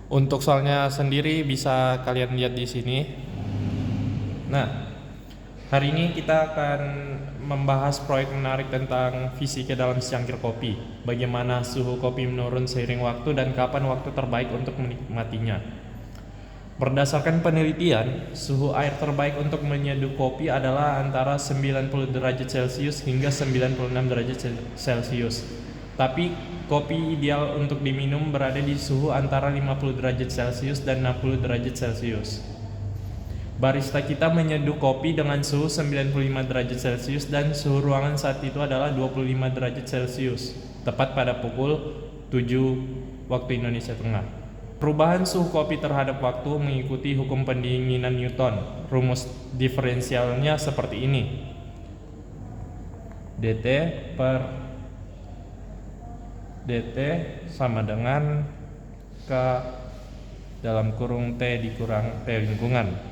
Untuk soalnya sendiri bisa kalian lihat di sini. Nah, hari ini kita akan membahas proyek menarik tentang fisika dalam secangkir kopi. Bagaimana suhu kopi menurun seiring waktu dan kapan waktu terbaik untuk menikmatinya. Berdasarkan penelitian, suhu air terbaik untuk menyeduh kopi adalah antara 90 derajat Celcius hingga 96 derajat Celcius. Tapi kopi ideal untuk diminum berada di suhu antara 50 derajat Celcius dan 60 derajat Celcius. Barista kita menyeduh kopi dengan suhu 95 derajat Celcius dan suhu ruangan saat itu adalah 25 derajat Celcius, tepat pada pukul 7 waktu Indonesia Tengah. Perubahan suhu kopi terhadap waktu mengikuti hukum pendinginan Newton. Rumus diferensialnya seperti ini. dt per dt sama dengan K dalam kurung T dikurang T lingkungan.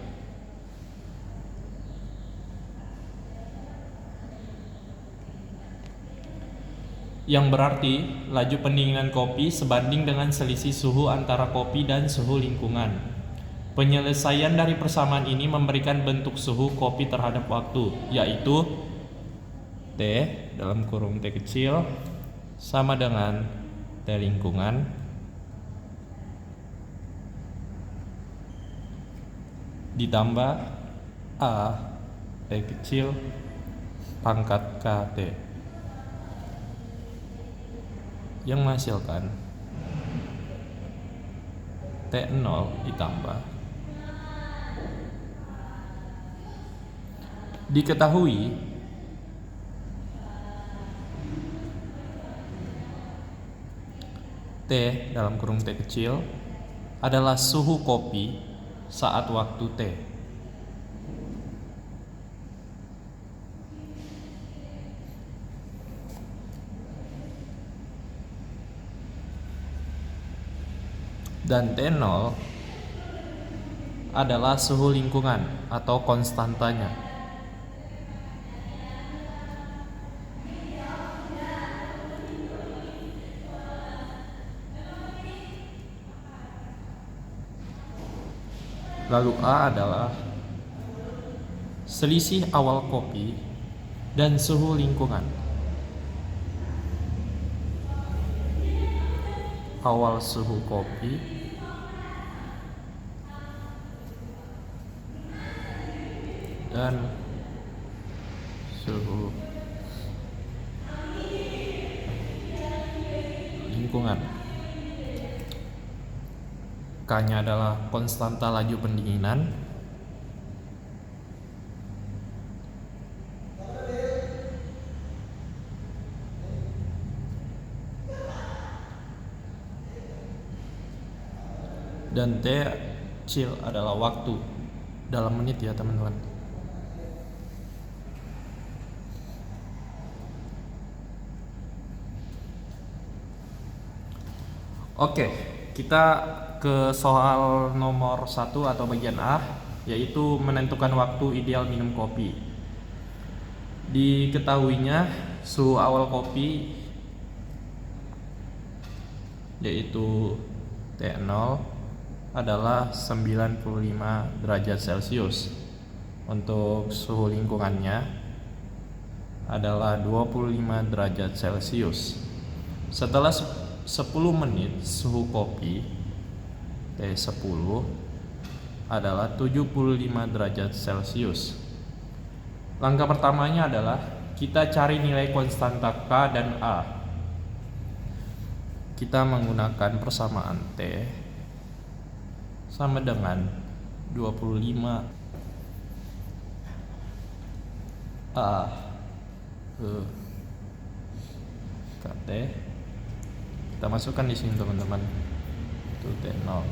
Yang berarti laju pendinginan kopi sebanding dengan selisih suhu antara kopi dan suhu lingkungan. Penyelesaian dari persamaan ini memberikan bentuk suhu kopi terhadap waktu, yaitu T dalam kurung T kecil sama dengan T lingkungan ditambah A T kecil pangkat KT yang menghasilkan T0 ditambah. Diketahui T dalam kurung T kecil adalah suhu kopi saat waktu T. Dan T0 adalah suhu lingkungan atau konstantanya. Lalu A adalah selisih awal kopi dan suhu lingkungan. Awal suhu kopi dan suhu lingkungan. K-nya adalah konstanta laju pendinginan. Dan T kecil adalah waktu dalam menit ya teman-teman. Oke, kita ke soal nomor 1 atau bagian A, yaitu menentukan waktu ideal minum kopi. Diketahuinya suhu awal kopi yaitu T0 adalah 95 derajat Celcius. Untuk suhu lingkungannya adalah 25 derajat Celcius. Setelah 10 menit suhu kopi T10 adalah 75 derajat Celcius. Langkah pertamanya adalah kita cari nilai konstanta K dan A. Kita menggunakan persamaan T sama dengan 25 A KT. Kita masukkan di sini teman-teman. Itu T0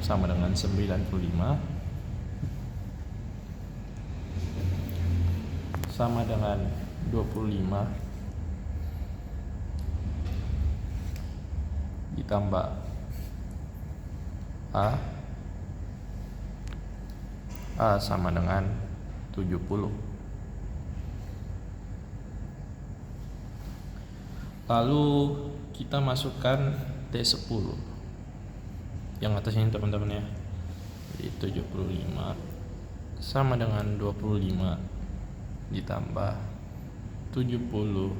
sama dengan 95 sama dengan 25 ditambah A sama dengan 70. Lalu kita masukkan T10 yang atas ini teman-teman ya. Jadi 75 sama dengan 25 ditambah 70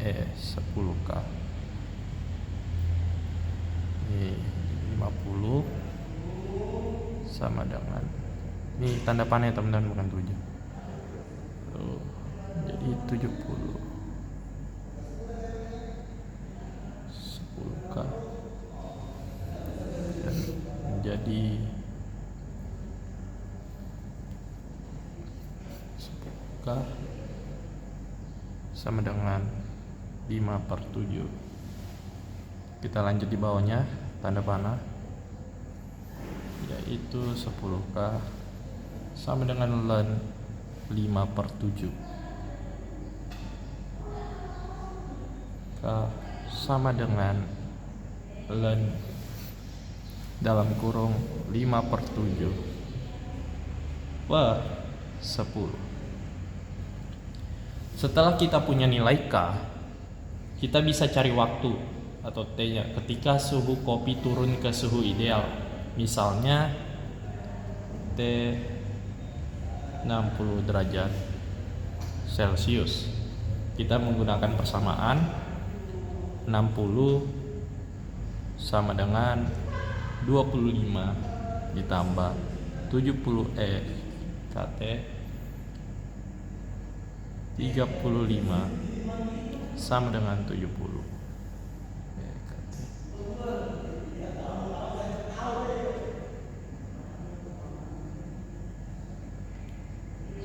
10k. Ini 50 sama dengan, ini tanda panah ya teman-teman, bukan 7. Jadi 70 10k dan menjadi 10k sama dengan 5/7. Kita lanjut di bawahnya tanda panah, yaitu 10k sama dengan len 5/7. K sama dengan len dalam kurung 5/7 per 10. Setelah kita punya nilai K, kita bisa cari waktu atau T-nya ketika suhu kopi turun ke suhu ideal. Misalnya T 60 derajat Celcius. Kita menggunakan persamaan 60 sama dengan 25 ditambah 70 KT 35 sama dengan 70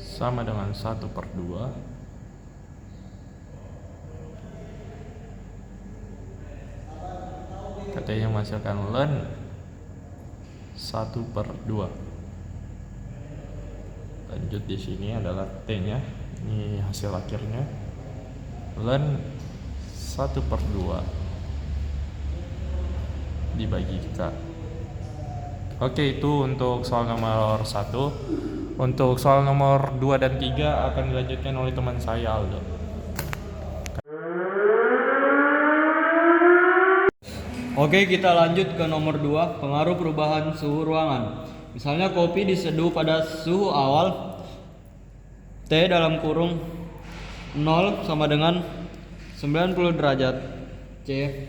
sama dengan 1/2 katanya menghasilkan len 1/2. Lanjut di sini adalah T-nya, ini hasil akhirnya len 1/2 dibagi K. Oke, itu untuk soal nomor 1. Untuk soal nomor 2 dan 3 akan dilanjutkan oleh teman saya Aldo. Oke, kita lanjut ke nomor 2, pengaruh perubahan suhu ruangan. Misalnya kopi diseduh pada suhu awal T dalam kurung 0 sama dengan 90 derajat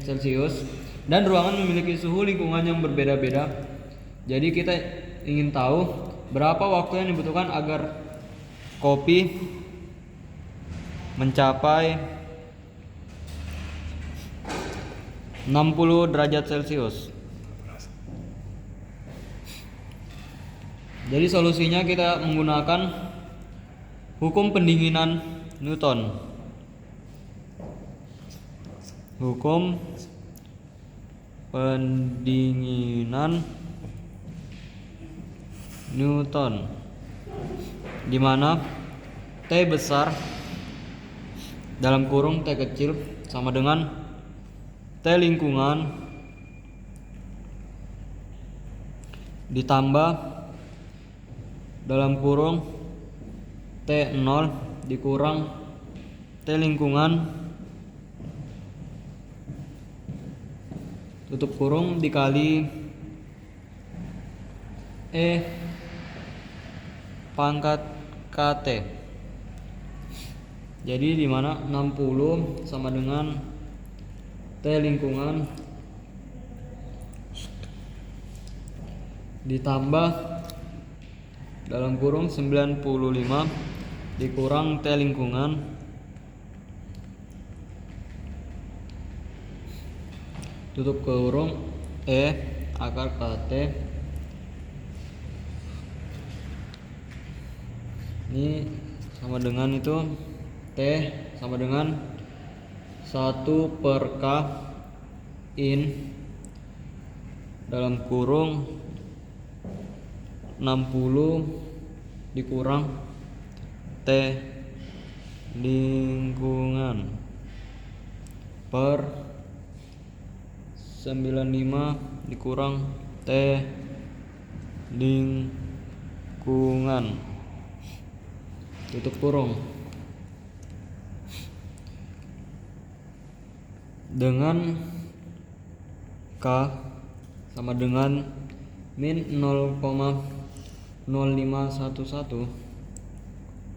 Celcius dan ruangan memiliki suhu lingkungan yang berbeda-beda. Jadi kita ingin tahu berapa waktu yang dibutuhkan agar kopi mencapai 60 derajat Celcius. Jadi solusinya kita menggunakan hukum pendinginan Newton. Hukum pendinginan Newton, di mana T besar dalam kurung T kecil sama dengan T lingkungan ditambah dalam kurung T0 dikurang T lingkungan tutup kurung dikali pangkat KT. Jadi di mana 60 sama dengan T lingkungan ditambah dalam kurung 95 dikurang T lingkungan tutup kurung akar KT. Ini sama dengan itu T sama dengan 1/K in dalam kurung 60 dikurang T lingkungan per 95 dikurang T lingkungan tutup kurung. Dengan K sama dengan min 0,0511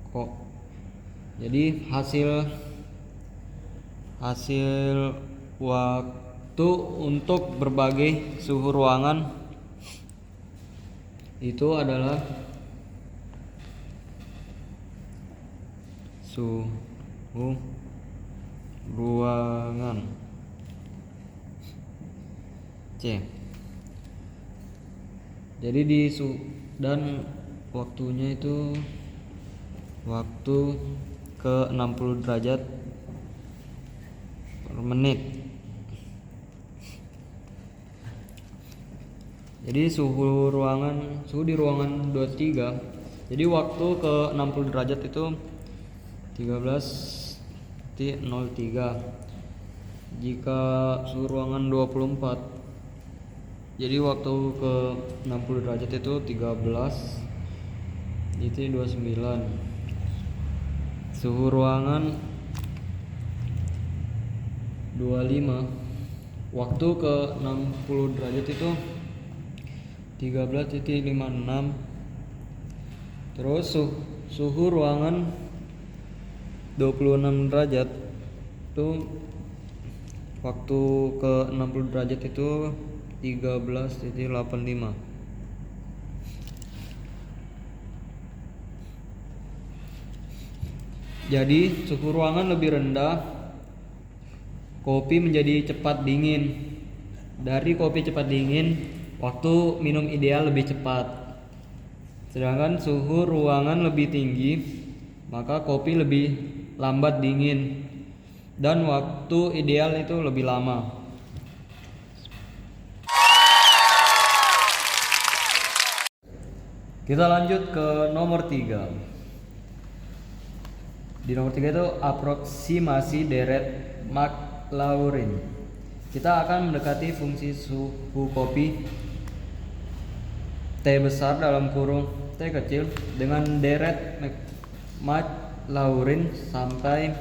kok. Jadi hasil waktu untuk berbagai suhu ruangan itu adalah suhu ruangan C. Jadi dan waktunya itu waktu ke 60 derajat per menit. Jadi suhu di ruangan 23. Jadi waktu ke 60 derajat itu 13.03. Jika suhu ruangan 24, jadi waktu ke 60 derajat itu 13.29. Suhu ruangan 25, waktu ke 60 derajat itu 13.56. Terus suhu ruangan 26 derajat itu waktu ke 60 derajat itu 13.85. Jadi suhu ruangan lebih rendah, kopi menjadi cepat dingin. Dari kopi cepat dingin, waktu minum ideal lebih cepat. Sedangkan suhu ruangan lebih tinggi, maka kopi lebih lambat dingin dan waktu ideal itu lebih lama. Kita lanjut ke nomor 3. Di nomor 3 itu aproksimasi deret Maclaurin. Kita akan mendekati fungsi suhu kopi T besar dalam kurung T kecil dengan deret Maclaurin sampai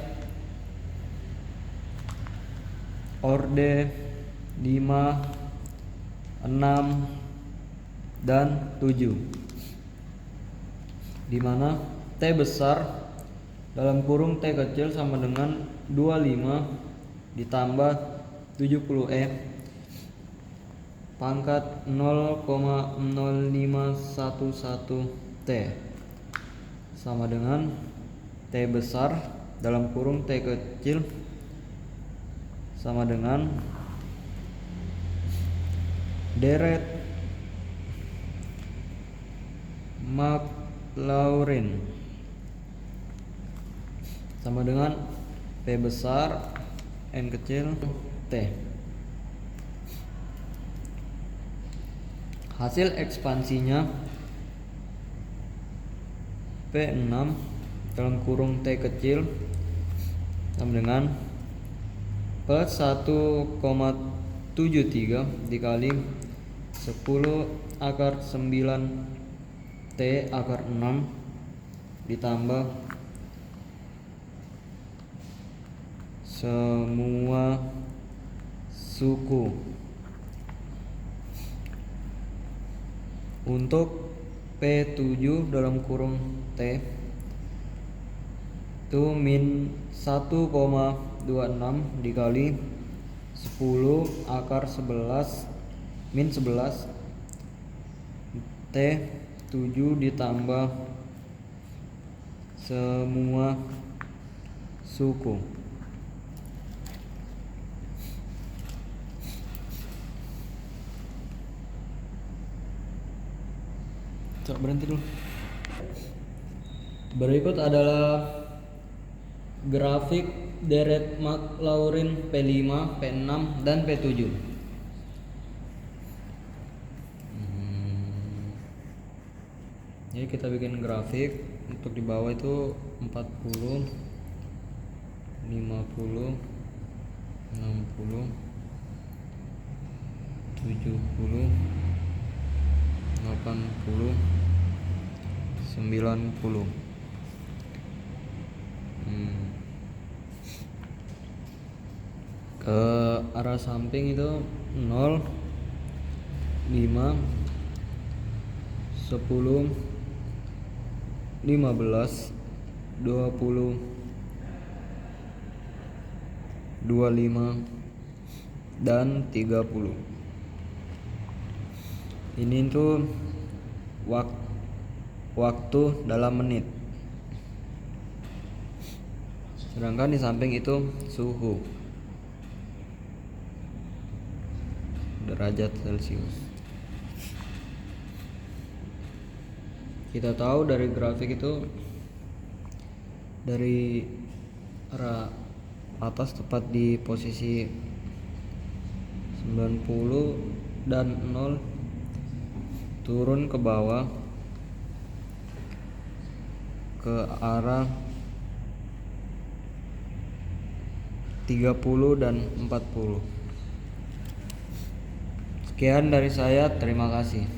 orde 5, 6, dan 7, di mana T besar dalam kurung T kecil sama dengan 25 ditambah 70E pangkat 0,0511 T sama dengan T besar dalam kurung T kecil sama dengan deret Maclaurin sama dengan P besar N kecil T. Hasil ekspansinya P6 dalam kurung T kecil sama dengan plus 1,73 dikali 10 akar 9 T akar 6 ditambah semua suku. Untuk P7 dalam kurung T itu min 1,26 dikali 10 akar 11 min 11 T7 ditambah semua suku. Coba berhenti dulu. Berikut adalah grafik deret Maclaurin P5, P6, dan P7. Jadi kita bikin grafik. Untuk di bawah itu 40, 50, 60, 70, 80, 90. Ke arah samping itu 0, 5, 10, 15, 20, 25, dan 30. Ini tuh waktu dalam menit. Sedangkan di samping itu suhu derajat Celcius. Kita tahu dari grafik itu dari arah atas tepat di posisi 90 dan 0, turun ke bawah ke arah 30 dan 40. Sekian dari saya, terima kasih.